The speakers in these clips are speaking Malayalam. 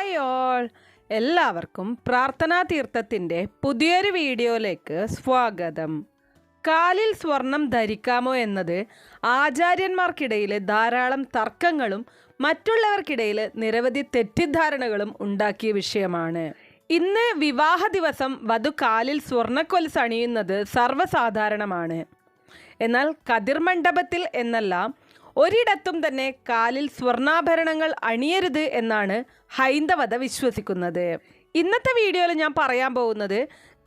ഹായ് ഓൾ, എല്ലാവർക്കും പ്രാർത്ഥനാ തീർത്ഥത്തിൻ്റെ പുതിയൊരു വീഡിയോയിലേക്ക് സ്വാഗതം. കാലിൽ സ്വർണം ധരിക്കാമോ എന്നത് ആചാര്യന്മാർക്കിടയിൽ ധാരാളം തർക്കങ്ങളും മറ്റുള്ളവർക്കിടയിൽ നിരവധി തെറ്റിദ്ധാരണകളും ഉണ്ടാക്കിയ വിഷയമാണ്. ഇന്ന് വിവാഹ ദിവസം വധു കാലിൽ സ്വർണ്ണക്കൊലുസ് അണിയുന്നത് സർവ്വസാധാരണമാണ്. എന്നാൽ കതിർ മണ്ഡപത്തിൽ എന്നല്ല, ഒരിടത്തും തന്നെ കാലിൽ സ്വർണ്ണാഭരണങ്ങൾ അണിയരുത് എന്നാണ് ഹൈന്ദവത വിശ്വസിക്കുന്നത്. ഇന്നത്തെ വീഡിയോയിൽ ഞാൻ പറയാൻ പോകുന്നത്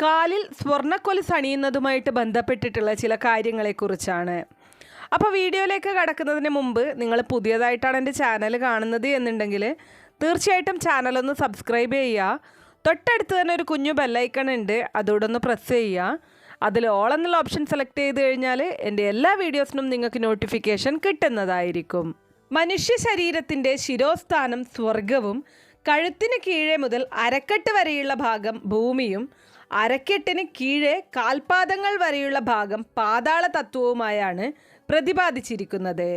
കാലിൽ സ്വർണ്ണക്കൊലുസ് അണിയുന്നതുമായിട്ട് ബന്ധപ്പെട്ടിട്ടുള്ള ചില കാര്യങ്ങളെക്കുറിച്ചാണ്. അപ്പോൾ വീഡിയോയിലേക്ക് കടക്കുന്നതിന് മുമ്പ് നിങ്ങൾ പുതിയതായിട്ടാണ് എൻ്റെ ചാനൽ കാണുന്നത് എന്നുണ്ടെങ്കിൽ തീർച്ചയായിട്ടും ചാനലൊന്ന് സബ്സ്ക്രൈബ് ചെയ്യുക. തൊട്ടടുത്ത് തന്നെ ഒരു കുഞ്ഞു ബെല്ലൈക്കൺ ഉണ്ട്, അതോടെ ഒന്ന് പ്രസ് ചെയ്യുക. അതിൽ ഓൾ എന്നുള്ള ഓപ്ഷൻ സെലക്ട് ചെയ്ത് കഴിഞ്ഞാൽ എൻ്റെ എല്ലാ വീഡിയോസിനും നിങ്ങൾക്ക് നോട്ടിഫിക്കേഷൻ കിട്ടുന്നതായിരിക്കും. മനുഷ്യ ശരീരത്തിൻ്റെ ശിരോസ്ഥാനം സ്വർഗവും കഴുത്തിന് കീഴേ മുതൽ അരക്കെട്ട് വരെയുള്ള ഭാഗം ഭൂമിയും അരക്കെട്ടിന് കീഴേ കാൽപാദങ്ങൾ വരെയുള്ള ഭാഗം പാതാള തത്വവുമായാണ് പ്രതിപാദിച്ചിരിക്കുന്നത്.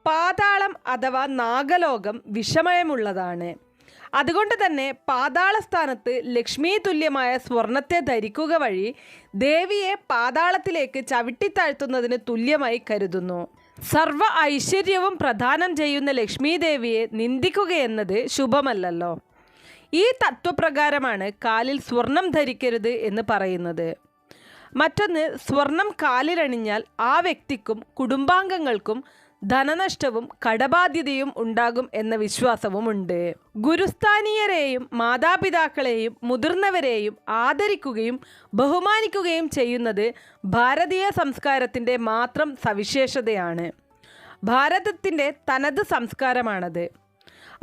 പാതാളം അഥവാ നാഗലോകം വിഷമയമുള്ളതാണ്. അതുകൊണ്ട് തന്നെ പാതാളസ്ഥാനത്ത് ലക്ഷ്മി തുല്യമായ സ്വർണത്തെ ധരിക്കുക വഴി ദേവിയെ പാതാളത്തിലേക്ക് ചവിട്ടിത്താഴ്ത്തുന്നതിന് തുല്യമായി കരുതുന്നു. സർവ ഐശ്വര്യവും പ്രദാനം ചെയ്യുന്ന ലക്ഷ്മി ദേവിയെ നിന്ദിക്കുകയെന്നത് ശുഭമല്ലല്ലോ. ഈ തത്വപ്രകാരമാണ് കാലിൽ സ്വർണം ധരിക്കരുത് എന്ന് പറയുന്നത്. മറ്റൊന്ന്, സ്വർണം കാലിലണിഞ്ഞാൽ ആ വ്യക്തിക്കും കുടുംബാംഗങ്ങൾക്കും ധനനഷ്ടവും കടബാധ്യതയും ഉണ്ടാകും എന്ന വിശ്വാസവുമുണ്ട്. ഗുരുസ്ഥാനീയരെയും മാതാപിതാക്കളെയും മുതിർന്നവരെയും ആദരിക്കുകയും ബഹുമാനിക്കുകയും ചെയ്യുന്നത് ഭാരതീയ സംസ്കാരത്തിൻ്റെ മാത്രം സവിശേഷതയാണ്. ഭാരതത്തിൻ്റെ തനത് സംസ്കാരമാണത്.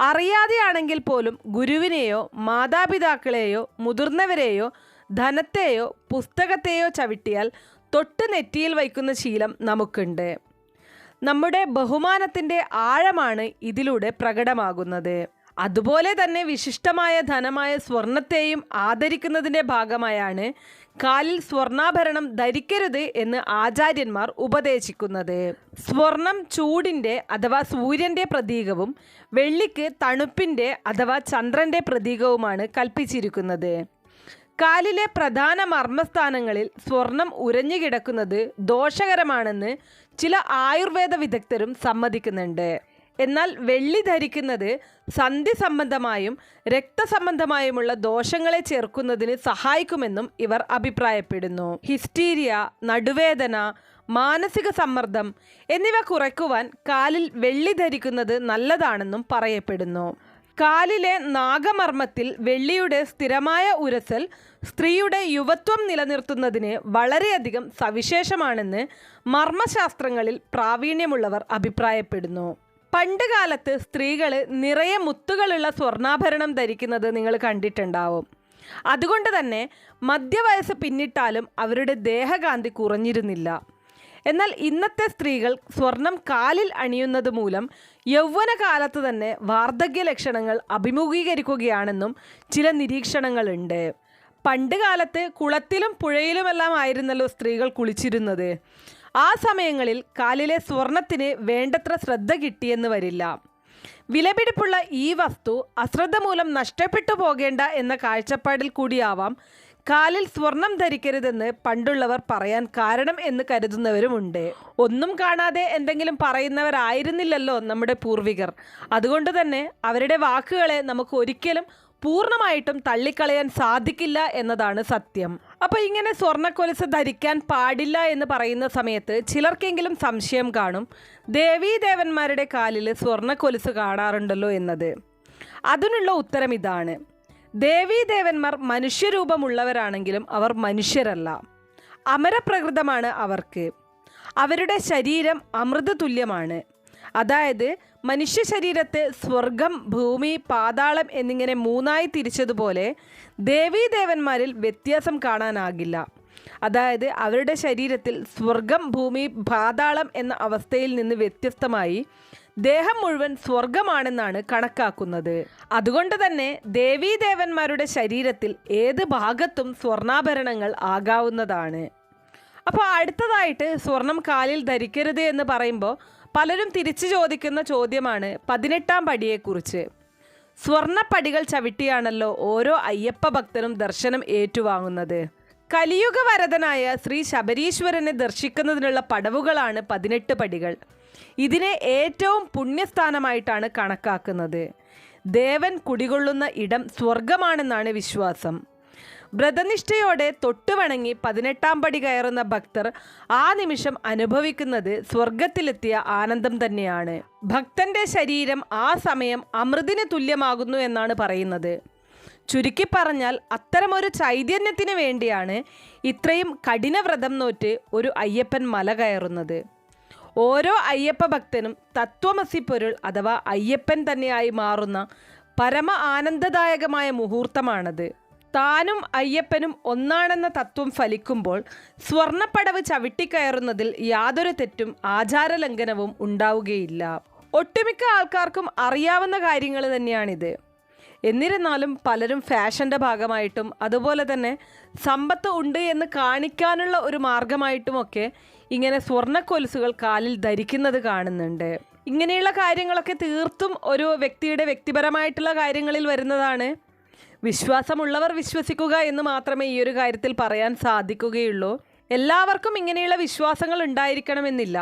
അറിയാതെയാണെങ്കിൽ പോലും ഗുരുവിനെയോ മാതാപിതാക്കളെയോ മുതിർന്നവരെയോ ധനത്തെയോ പുസ്തകത്തെയോ ചവിട്ടിയാൽ തൊട്ട് നെറ്റിയിൽ വയ്ക്കുന്ന ശീലം നമുക്കുണ്ട്. നമ്മുടെ ബഹുമാനത്തിൻ്റെ ആഴമാണ് ഇതിലൂടെ പ്രകടമാകുന്നത്. അതുപോലെ തന്നെ വിശിഷ്ടമായ ധനമായ സ്വർണത്തെയും ആദരിക്കുന്നതിൻ്റെ ഭാഗമായാണ് കാലിൽ സ്വർണ്ണാഭരണം ധരിക്കരുത് എന്ന് ആചാര്യന്മാർ ഉപദേശിക്കുന്നത്. സ്വർണം ചൂടിൻ്റെ അഥവാ സൂര്യൻ്റെ പ്രതീകവും വെള്ളിക്ക് തണുപ്പിൻ്റെ അഥവാ ചന്ദ്രൻ്റെ പ്രതീകവുമാണ് കൽപ്പിച്ചിരിക്കുന്നത്. കാലിലെ പ്രധാന മർമ്മസ്ഥാനങ്ങളിൽ സ്വർണം ഉരഞ്ഞു കിടക്കുന്നത് ദോഷകരമാണെന്ന് ചില ആയുർവേദ വിദഗ്ധരും സമ്മതിക്കുന്നുണ്ട്. എന്നാൽ വെള്ളി ധരിക്കുന്നത് സന്ധി സംബന്ധമായും രക്തസംബന്ധമായുമുള്ള ദോഷങ്ങളെ ചെറുക്കുന്നതിന് സഹായിക്കുമെന്നും ഇവർ അഭിപ്രായപ്പെടുന്നു. ഹിസ്റ്റീരിയ, നടുവേദന, മാനസിക സമ്മർദ്ദം എന്നിവ കുറയ്ക്കുവാൻ കാലിൽ വെള്ളി ധരിക്കുന്നത് നല്ലതാണെന്നും പറയപ്പെടുന്നു. കാലിലെ നാഗമർമ്മത്തിൽ വെള്ളിയുടെ സ്ഥിരമായ ഉരസൽ സ്ത്രീയുടെ യുവത്വം നിലനിർത്തുന്നതിന് വളരെയധികം സവിശേഷമാണെന്ന് മർമ്മശാസ്ത്രങ്ങളിൽ പ്രാവീണ്യമുള്ളവർ അഭിപ്രായപ്പെടുന്നു. പണ്ട് കാലത്ത് സ്ത്രീകൾ നിറയെ മുത്തുകളുള്ള സ്വർണ്ണാഭരണം ധരിക്കുന്നത് നിങ്ങൾ കണ്ടിട്ടുണ്ടാവും. അതുകൊണ്ട് തന്നെ മധ്യവയസ്സ് പിന്നിട്ടാലും അവരുടെ ദേഹകാന്തി കുറഞ്ഞിരുന്നില്ല. എന്നാൽ ഇന്നത്തെ സ്ത്രീകൾ സ്വർണം കാലിൽ അണിയുന്നത് മൂലം യൗവനകാലത്ത് തന്നെ വാർദ്ധക്യ ലക്ഷണങ്ങൾ അഭിമുഖീകരിക്കുകയാണെന്നും ചില നിരീക്ഷണങ്ങളുണ്ട്. പണ്ട് കാലത്ത് കുളത്തിലും പുഴയിലുമെല്ലാം ആയിരുന്നല്ലോ സ്ത്രീകൾ കുളിച്ചിരുന്നത്. ആ സമയങ്ങളിൽ കാലിലെ സ്വർണത്തിന് വേണ്ടത്ര ശ്രദ്ധ കിട്ടിയെന്ന് വരില്ല. വിലപിടിപ്പുള്ള ഈ വസ്തു അശ്രദ്ധ മൂലം നഷ്ടപ്പെട്ടു പോകേണ്ട എന്ന കാഴ്ചപ്പാടിൽ കൂടിയാവാം കാലിൽ സ്വർണം ധരിക്കരുതെന്ന് പണ്ടുള്ളവർ പറയാൻ കാരണം എന്ന് കരുതുന്നവരുമുണ്ട്. ഒന്നും കാണാതെ എന്തെങ്കിലും പറയുന്നവരായിരുന്നില്ലല്ലോ നമ്മുടെ പൂർവികർ. അതുകൊണ്ട് തന്നെ അവരുടെ വാക്കുകളെ നമുക്ക് ഒരിക്കലും പൂർണ്ണമായിട്ടും തള്ളിക്കളയാൻ സാധിക്കില്ല എന്നതാണ് സത്യം. അപ്പോൾ ഇങ്ങനെ സ്വർണ്ണക്കൊലുസ് ധരിക്കാൻ പാടില്ല എന്ന് പറയുന്ന സമയത്ത് ചിലർക്കെങ്കിലും സംശയം കാണും, ദേവീദേവന്മാരുടെ കാലിൽ സ്വർണ്ണക്കൊലുസ് കാണാറുണ്ടല്ലോ എന്നത്. അതിനുള്ള ഉത്തരം ഇതാണ്. ദേവീദേവന്മാർ മനുഷ്യരൂപമുള്ളവരാണെങ്കിലും അവർ മനുഷ്യരല്ല, അമരപ്രകൃതമാണ് അവർക്ക്. അവരുടെ ശരീരം അമൃത തുല്യമാണ്. അതായത് മനുഷ്യ ശരീരത്തെ സ്വർഗം, ഭൂമി, പാതാളം എന്നിങ്ങനെ മൂന്നായി തിരിച്ചതുപോലെ ദേവീദേവന്മാരിൽ വ്യത്യാസം കാണാനാകില്ല. അതായത് അവരുടെ ശരീരത്തിൽ സ്വർഗം, ഭൂമി, പാതാളം എന്ന അവസ്ഥയിൽ നിന്ന് വ്യത്യസ്തമായി ദേഹം മുഴുവൻ സ്വർഗമാണെന്നാണ് കണക്കാക്കുന്നത്. അതുകൊണ്ട് തന്നെ ദേവീദേവന്മാരുടെ ശരീരത്തിൽ ഏത് ഭാഗത്തും സ്വർണ്ണാഭരണങ്ങൾ ആകാവുന്നതാണ്. അപ്പോൾ അടുത്തതായിട്ട് സ്വർണം കാലിൽ ധരിക്കരുത് എന്ന് പറയുമ്പോൾ പലരും തിരിച്ചു ചോദിക്കുന്ന ചോദ്യമാണ് 18ാം പടിയെക്കുറിച്ച്. സ്വർണ്ണപ്പടികൾ ചവിട്ടിയാണല്ലോ ഓരോ അയ്യപ്പ ഭക്തനും ദർശനം ഏറ്റുവാങ്ങുന്നത്. കലിയുഗ വരദനായ ശ്രീ ശബരീശ്വരനെ ദർശിക്കുന്നതിനുള്ള പടവുകളാണ് 18 പടികൾ. ഇതിനെ ഏറ്റവും പുണ്യസ്ഥാനമായിട്ടാണ് കണക്കാക്കുന്നത്. ദേവൻ കുടികൊള്ളുന്ന ഇടം സ്വർഗമാണെന്നാണ് വിശ്വാസം. വ്രതനിഷ്ഠയോടെ തൊട്ടുവണങ്ങി 18-ാം പടി കയറുന്ന ഭക്തർ ആ നിമിഷം അനുഭവിക്കുന്നത് സ്വർഗത്തിലെത്തിയ ആനന്ദം തന്നെയാണ്. ഭക്തന്റെ ശരീരം ആ സമയം അമൃതിന് തുല്യമാകുന്നു എന്നാണ് പറയുന്നത്. ചുരുക്കി പറഞ്ഞാൽ അത്തരമൊരു ചൈതന്യത്തിന് വേണ്ടിയാണ് ഇത്രയും കഠിനവ്രതം നോറ്റ് ഒരു അയ്യപ്പൻ മല കയറുന്നത്. ഓരോ അയ്യപ്പ ഭക്തനും തത്വമസി പൊരുൾ അഥവാ അയ്യപ്പൻ തന്നെയായി മാറുന്ന പരമ ആനന്ദദായകമായ മുഹൂർത്തമാണത്. താനും അയ്യപ്പനും ഒന്നാണെന്ന തത്വം ഫലിക്കുമ്പോൾ സ്വർണ്ണപ്പടവ് ചവിട്ടിക്കയറുന്നതിൽ യാതൊരു തെറ്റും ആചാരലംഘനവും ഉണ്ടാവുകയില്ല. ഒട്ടുമിക്ക ആൾക്കാർക്കും അറിയാവുന്ന കാര്യങ്ങൾ തന്നെയാണിത്. എന്നിരുന്നാലും പലരും ഫാഷൻ്റെ ഭാഗമായിട്ടും അതുപോലെ തന്നെ സമ്പത്ത് ഉണ്ട് എന്ന് കാണിക്കാനുള്ള ഒരു മാർഗമായിട്ടുമൊക്കെ ഇങ്ങനെ സ്വർണ്ണക്കൊലുസുകൾ കാലിൽ ധരിക്കുന്നത് കാണുന്നുണ്ട്. ഇങ്ങനെയുള്ള കാര്യങ്ങളൊക്കെ തീർത്തും ഒരു വ്യക്തിയുടെ വ്യക്തിപരമായിട്ടുള്ള കാര്യങ്ങളിൽ വരുന്നതാണ്. വിശ്വാസമുള്ളവർ വിശ്വസിക്കുക എന്ന് മാത്രമേ ഈ ഒരു കാര്യത്തിൽ പറയാൻ സാധിക്കുകയുള്ളൂ. എല്ലാവർക്കും ഇങ്ങനെയുള്ള വിശ്വാസങ്ങൾ ഉണ്ടായിരിക്കണമെന്നില്ല.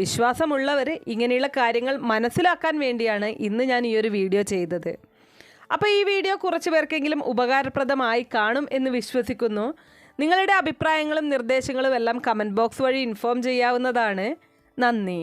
വിശ്വാസമുള്ളവർ ഇങ്ങനെയുള്ള കാര്യങ്ങൾ മനസ്സിലാക്കാൻ വേണ്ടിയാണ് ഇന്ന് ഞാൻ ഈ ഒരു വീഡിയോ ചെയ്തത്. അപ്പോൾ ഈ വീഡിയോ കുറച്ച് പേർക്കെങ്കിലും ഉപകാരപ്രദമായി കാണും എന്ന് വിശ്വസിക്കുന്നു. നിങ്ങളുടെ അഭിപ്രായങ്ങളും നിർദ്ദേശങ്ങളും എല്ലാം കമൻറ്റ് ബോക്സ് വഴി ഇൻഫോം ചെയ്യാവുന്നതാണ്. നന്ദി.